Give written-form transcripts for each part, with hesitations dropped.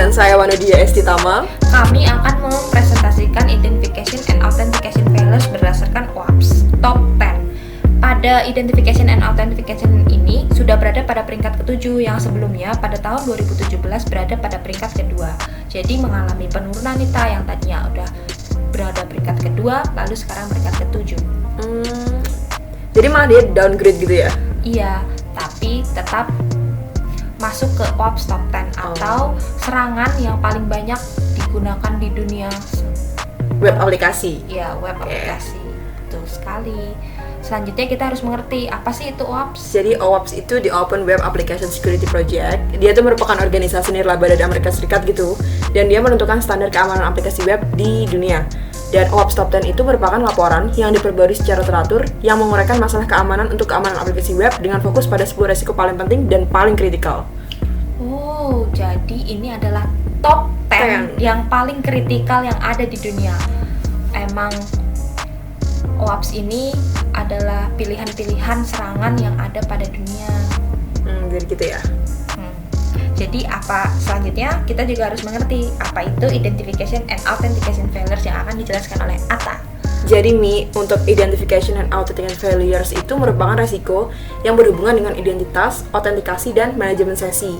dengan saya Wanodia Estitama. Kami akan mempresentasikan identification and authentication failures berdasarkan OWASP Top 10. Pada identification and authentication ini sudah berada pada peringkat ke-7 yang sebelumnya pada tahun 2017 berada pada peringkat kedua. Jadi mengalami penurunan Nita yang tadinya udah berada peringkat kedua lalu sekarang peringkat ke-7. Jadi malah dia downgrade gitu ya? Iya, tapi tetap masuk ke OWASP Top 10 atau serangan yang paling banyak digunakan di dunia Web aplikasi. ya web aplikasi. Betul sekali. Selanjutnya kita harus mengerti apa sih itu OWASP. Jadi OWASP itu di Open Web Application Security Project. Dia itu merupakan organisasi nirlaba dari Amerika Serikat gitu. Dan dia menentukan standar keamanan aplikasi web di dunia. Dan OWASP Top 10 itu merupakan laporan yang diperbarui secara teratur yang menguraikan masalah keamanan untuk keamanan aplikasi web dengan fokus pada sebuah resiko paling penting dan paling kritikal. Oh, jadi ini adalah top 10 yang paling kritikal yang ada di dunia. Emang OWASP ini adalah pilihan-pilihan serangan yang ada pada dunia. Jadi gitu ya. Jadi apa selanjutnya kita juga harus mengerti apa itu identification and authentication failures yang akan dijelaskan oleh Atta. Jadi untuk identification and authentication failures itu merupakan resiko yang berhubungan dengan identitas, autentikasi, dan manajemen sesi.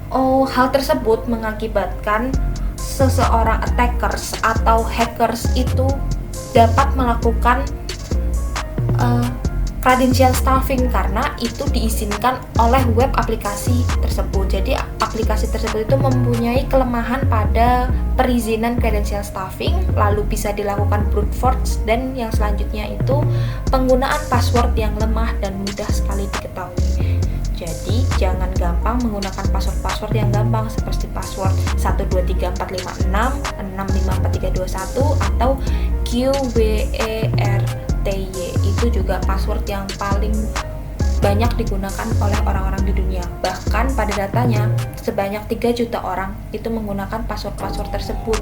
Oh, hal tersebut mengakibatkan seseorang attackers atau hackers itu dapat melakukan credential stuffing karena itu diizinkan oleh web aplikasi tersebut. Jadi aplikasi tersebut itu mempunyai kelemahan pada perizinan credential stuffing, lalu bisa dilakukan brute force, dan yang selanjutnya itu penggunaan password yang lemah dan mudah sekali diketahui. Jadi jangan gampang menggunakan password yang gampang seperti password 123456, 654321 atau QWERTY. Itu juga password yang paling banyak digunakan oleh orang-orang di dunia. Bahkan pada datanya sebanyak 3 juta orang itu menggunakan password tersebut.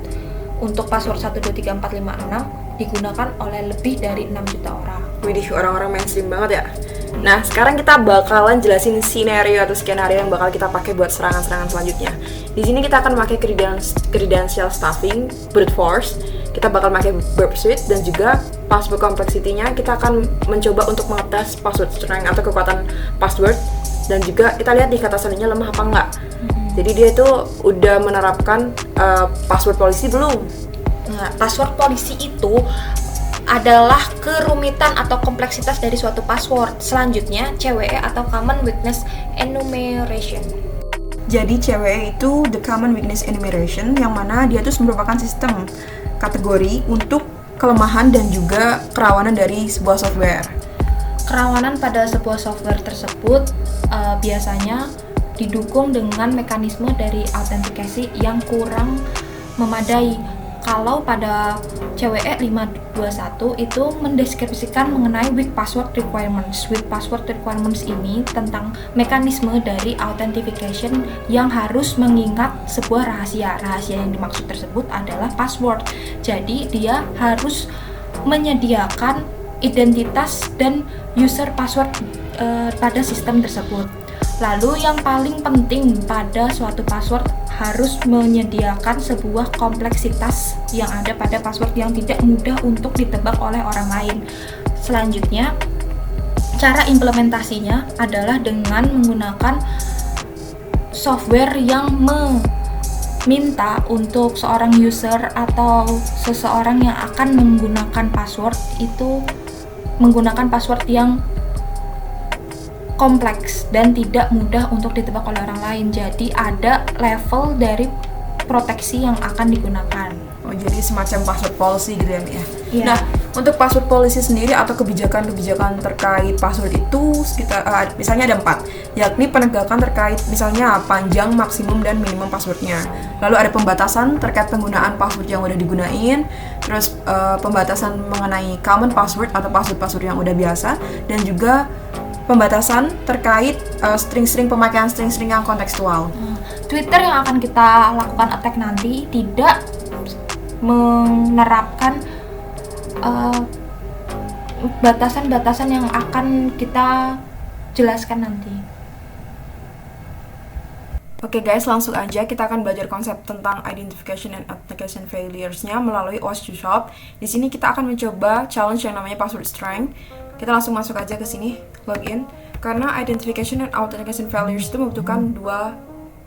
Untuk password 123456 digunakan oleh lebih dari 6 juta orang. Widih, orang-orang mainstream banget ya. Nah, sekarang kita bakalan jelasin skenario yang bakal kita pakai buat serangan-serangan selanjutnya. Di sini kita akan pakai credential stuffing, brute force, kita bakal pakai burp suite, dan juga password complexity-nya kita akan mencoba untuk mengetes password strength atau kekuatan password, dan juga kita lihat di kata sandinya lemah apa enggak. Jadi dia itu udah menerapkan password policy belum? Nah, password policy itu adalah kerumitan atau kompleksitas dari suatu password. Selanjutnya, CWE atau Common Weakness Enumeration. Jadi CWE itu the Common Weakness Enumeration, yang mana dia itu merupakan sistem kategori untuk kelemahan dan juga kerawanan dari sebuah software. Kerawanan pada sebuah software tersebut biasanya didukung dengan mekanisme dari autentikasi yang kurang memadai. Kalau pada CWE 521 itu mendeskripsikan mengenai weak password requirements. Weak password requirements ini tentang mekanisme dari authentication yang harus mengingat sebuah rahasia. Rahasia yang dimaksud tersebut adalah password. Jadi dia harus menyediakan identitas dan user password pada sistem tersebut. Lalu yang paling penting pada suatu password harus menyediakan sebuah kompleksitas yang ada pada password yang tidak mudah untuk ditebak oleh orang lain. Selanjutnya, cara implementasinya adalah dengan menggunakan software yang meminta untuk seorang user atau seseorang yang akan menggunakan password itu menggunakan password yang kompleks dan tidak mudah untuk ditebak oleh orang lain. Jadi ada level dari proteksi yang akan digunakan. Oh, jadi semacam password policy gitu ya, Mi? Iya. Nah, untuk password policy sendiri atau kebijakan-kebijakan terkait password itu misalnya ada 4, yakni penegakan terkait misalnya panjang, maksimum, dan minimum passwordnya. Lalu ada pembatasan terkait penggunaan password yang udah digunain, terus pembatasan mengenai common password atau password yang udah biasa, dan juga pembatasan terkait string-string pemakaian string-string yang kontekstual. Twitter yang akan kita lakukan attack nanti tidak menerapkan batasan-batasan yang akan kita jelaskan nanti. Oke guys, langsung aja kita akan belajar konsep tentang identification and authentication failures-nya melalui OS Shop. Di sini kita akan mencoba challenge yang namanya password strength. Kita langsung masuk aja ke sini, login. Karena identification and authentication failures itu membutuhkan dua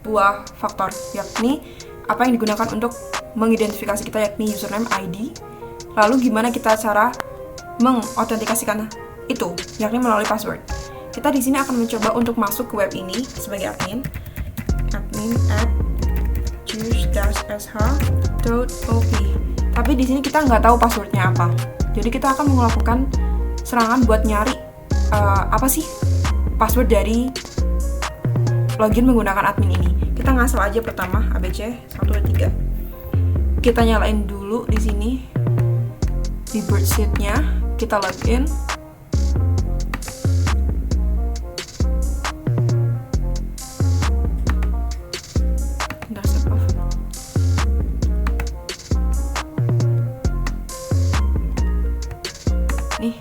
buah faktor, yakni apa yang digunakan untuk mengidentifikasi kita, yakni username, ID. Lalu gimana kita cara mengautentikasikan itu, yakni melalui password. Kita di sini akan mencoba untuk masuk ke web ini sebagai admin at choose-sh.op. Tapi di sini kita nggak tahu passwordnya apa. Jadi kita akan melakukan serangan buat nyari apa sih password dari login menggunakan admin ini. Kita ngasal aja pertama ABC 123. Kita nyalain dulu di sini di bird sheet-nya. Kita login. Nih,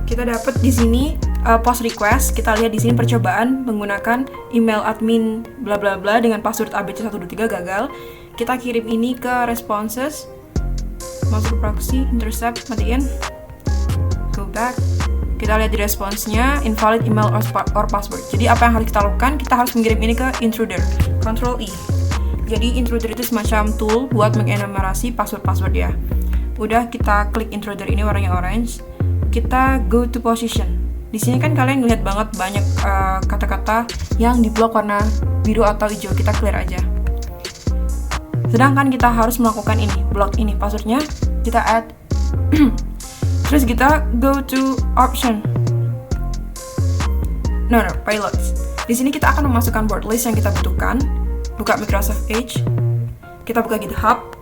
kita dapat di sini post request. Kita lihat di sini percobaan menggunakan email admin bla bla bla dengan password ABC123 gagal. Kita kirim ini ke responses, masuk ke proxy, intercept, matiin, go back. Kita lihat di responsnya invalid email or password. Jadi apa yang harus kita lakukan? Kita harus mengirim ini ke intruder, Ctrl I. Jadi intruder itu semacam tool buat mengenumerasi password ya. Udah, kita klik intruder ini warnanya orange. Kita go to position. Di sini kan kalian ngeliat banget banyak kata-kata yang di blok warna biru atau hijau. Kita clear aja. Sedangkan kita harus melakukan ini, blok ini passwordnya kita add. Terus kita go to option. Payloads. Di sini kita akan memasukkan word list yang kita butuhkan. Buka Microsoft Edge. Kita buka GitHub.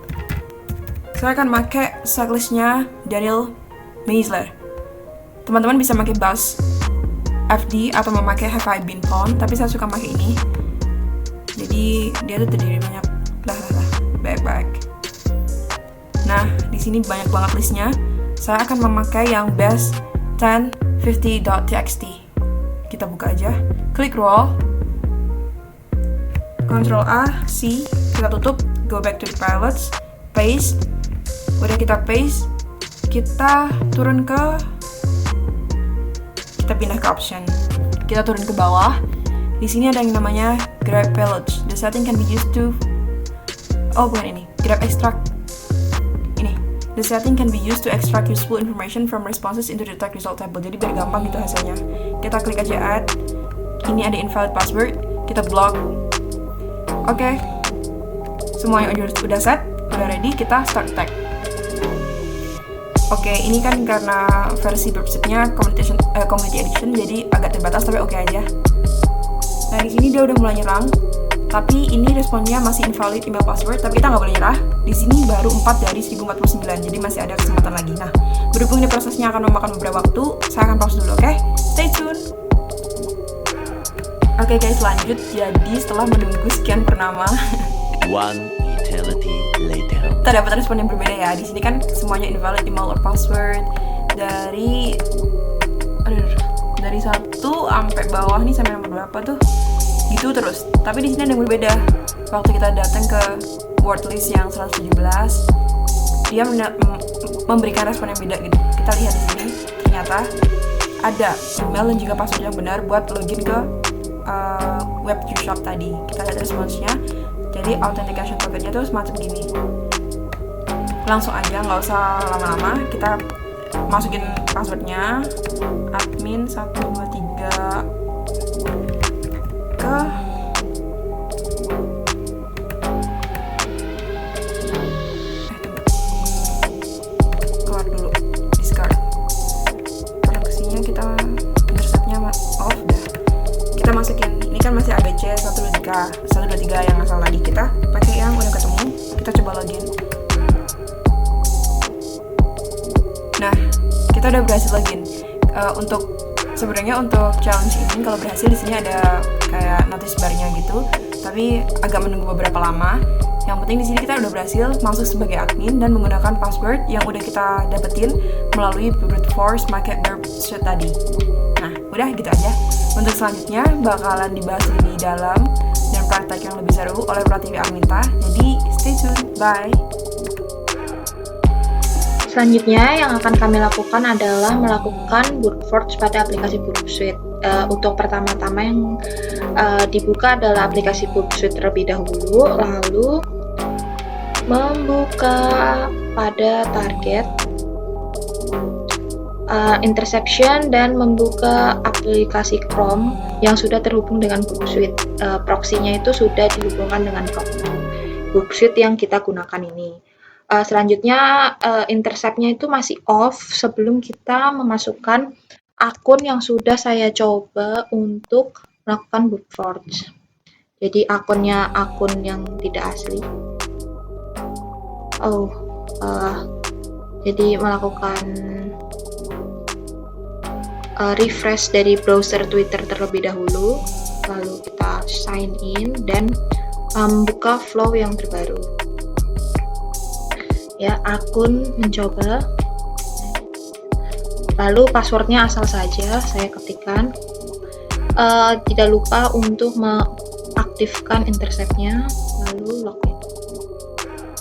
Saya akan pakai checklistnya Daniel Meisler. Teman-teman bisa pakai Bash FD atau memakai Have I Been Pwned, tapi saya suka pakai ini. Jadi dia tuh terdiri banyak baik. Nah, di sini banyak banget listnya. Saya akan memakai yang best 1050.txt. Kita buka aja. Klik roll. Ctrl A, C, kita tutup. Go back to the pilots. Paste. Udah kita paste. Kita turun ke kita pindah ke option. Kita turun ke bawah. Di sini ada yang namanya grab payloads. The setting can be used to bukan ini. Grab extract. Ini. The setting can be used to extract useful information from responses into the tag result table. Jadi biar gampang gitu hasilnya. Kita klik aja add. Ini ada invalid password. Kita block. Oke. Semuanya udah set, udah ready. Kita start tag. Oke, ini kan karena versi website-nya community edition, jadi agak terbatas, tapi oke aja. Nah, di sini dia udah mulai nyerang, tapi ini responnya masih invalid email password, tapi kita nggak boleh nyerah. Di sini baru 4 dari 1049, jadi masih ada kesempatan lagi. Nah, berhubung ini prosesnya akan memakan beberapa waktu, saya akan pause dulu, oke? Stay tune! Oke guys, lanjut. Jadi setelah menunggu sekian purnama, One eternity later. kita dapat respon yang berbeda ya. Di sini kan semuanya invalid email or password dari 1 sampai bawah nih, sampai nomor berapa tuh? Gitu terus. Tapi di sini ada yang berbeda. Waktu kita datang ke word list yang 117, dia memberikan respon yang beda gitu. Kita lihat di sini ternyata ada email dan juga password yang benar buat login ke web Shop tadi. Kita lihat responsnya. Jadi authentication tokennya tuh semacam gini. Langsung aja, nggak usah lama-lama. Kita masukin passwordnya admin 123 ke keluar dulu, discard. Proxinya kita interceptnya off dah. Kita masukin, ini kan masih ABC 123 yang asal tadi. Kita pakai yang udah ketemu. Kita coba login. Nah, kita udah berhasil login. Sebenarnya untuk challenge ini kalau berhasil di sini ada kayak notice bar-nya gitu, tapi agak menunggu beberapa lama. Yang penting di sini kita udah berhasil masuk sebagai admin dan menggunakan password yang udah kita dapetin melalui brute force pakai burp sheet tadi. Nah, udah gitu aja. Untuk selanjutnya bakalan dibahas lebih dalam dan attack yang lebih seru oleh Prativi Arminta. Jadi stay tune, bye! Selanjutnya yang akan kami lakukan adalah melakukan brute force pada aplikasi Burpsuite. Untuk pertama-tama yang dibuka adalah aplikasi Burpsuite terlebih dahulu, lalu membuka pada target, interception, dan membuka aplikasi Chrome yang sudah terhubung dengan Burpsuite. Proxy-nya itu sudah dihubungkan dengan Burpsuite yang kita gunakan ini. Selanjutnya intercept-nya itu masih off sebelum kita memasukkan akun yang sudah saya coba untuk melakukan brute force. Jadi akunnya akun yang tidak asli. Jadi melakukan refresh dari browser Twitter terlebih dahulu, lalu kita sign in dan buka flow yang terbaru. Ya, akun mencoba, lalu passwordnya asal saja saya ketikkan. Tidak lupa untuk mengaktifkan interceptnya, lalu login.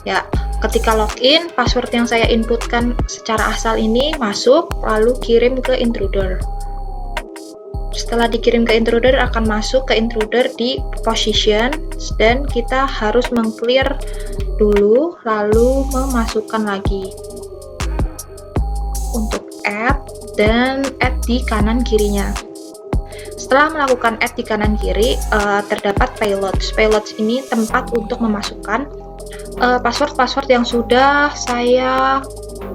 Ya, ketika login, password yang saya inputkan secara asal ini masuk, lalu kirim ke intruder. Setelah dikirim ke intruder, akan masuk ke intruder di position, dan kita harus meng-clear dulu, lalu memasukkan lagi untuk add, dan add di kanan kirinya. Setelah melakukan add di kanan kiri, terdapat payloads. Payloads ini tempat untuk memasukkan password-password yang sudah saya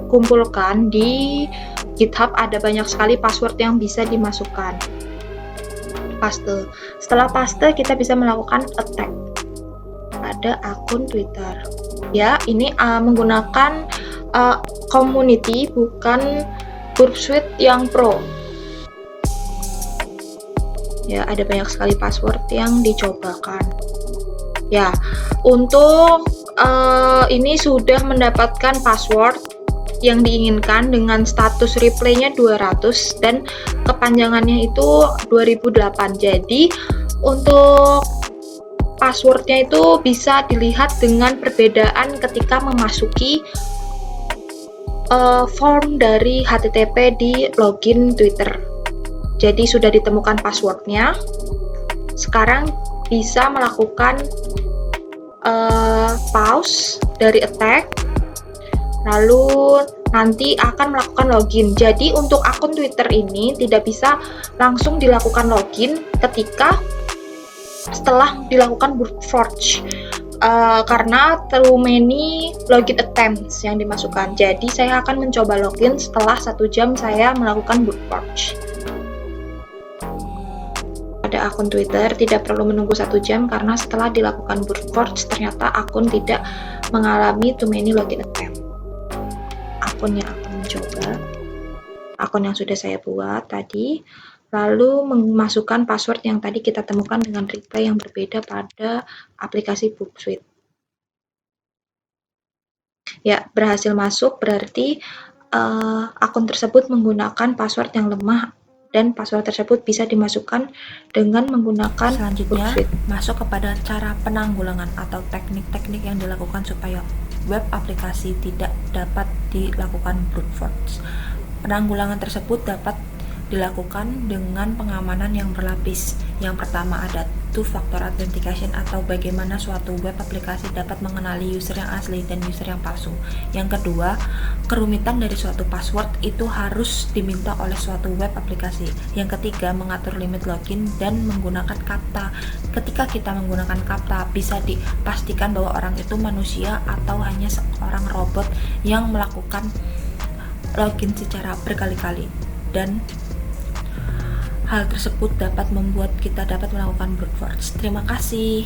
kumpulkan di GitHub. Ada banyak sekali password yang bisa dimasukkan. Paste. Setelah paste, kita bisa melakukan attack pada akun Twitter. Ya, ini menggunakan community, bukan Burpsuite yang pro. Ya, ada banyak sekali password yang dicobakan. Ya, untuk ini sudah mendapatkan password yang diinginkan dengan status replaynya 200 dan kepanjangannya itu 2008. Jadi untuk passwordnya itu bisa dilihat dengan perbedaan ketika memasuki form dari HTTP di login Twitter. Jadi sudah ditemukan passwordnya. Sekarang bisa melakukan pause dari attack, lalu nanti akan melakukan login. Jadi untuk akun Twitter ini tidak bisa langsung dilakukan login ketika setelah dilakukan brute force, karena too many login attempts yang dimasukkan. Jadi saya akan mencoba login setelah 1 jam saya melakukan brute force. Pada akun Twitter tidak perlu menunggu 1 jam, karena setelah dilakukan brute force ternyata akun tidak mengalami too many login attempt. Akun yang akan mencoba, akun yang sudah saya buat tadi, lalu memasukkan password yang tadi kita temukan dengan replay yang berbeda pada aplikasi Burpsuite. Ya, berhasil masuk, berarti akun tersebut menggunakan password yang lemah, dan password tersebut bisa dimasukkan dengan menggunakan Selanjutnya, Burpsuite. masuk kepada cara penanggulangan atau teknik-teknik yang dilakukan supaya web aplikasi tidak dapat dilakukan brute force. Penanggulangan tersebut dapat dilakukan dengan pengamanan yang berlapis. Yang pertama ada two-factor authentication, atau bagaimana suatu web aplikasi dapat mengenali user yang asli dan user yang palsu. Yang kedua, kerumitan dari suatu password itu harus diminta oleh suatu web aplikasi. Yang ketiga, mengatur limit login dan menggunakan kata. Ketika kita menggunakan kata, bisa dipastikan bahwa orang itu manusia atau hanya seorang robot yang melakukan login secara berkali-kali, dan hal tersebut dapat membuat kita dapat melakukan brute force. Terima kasih.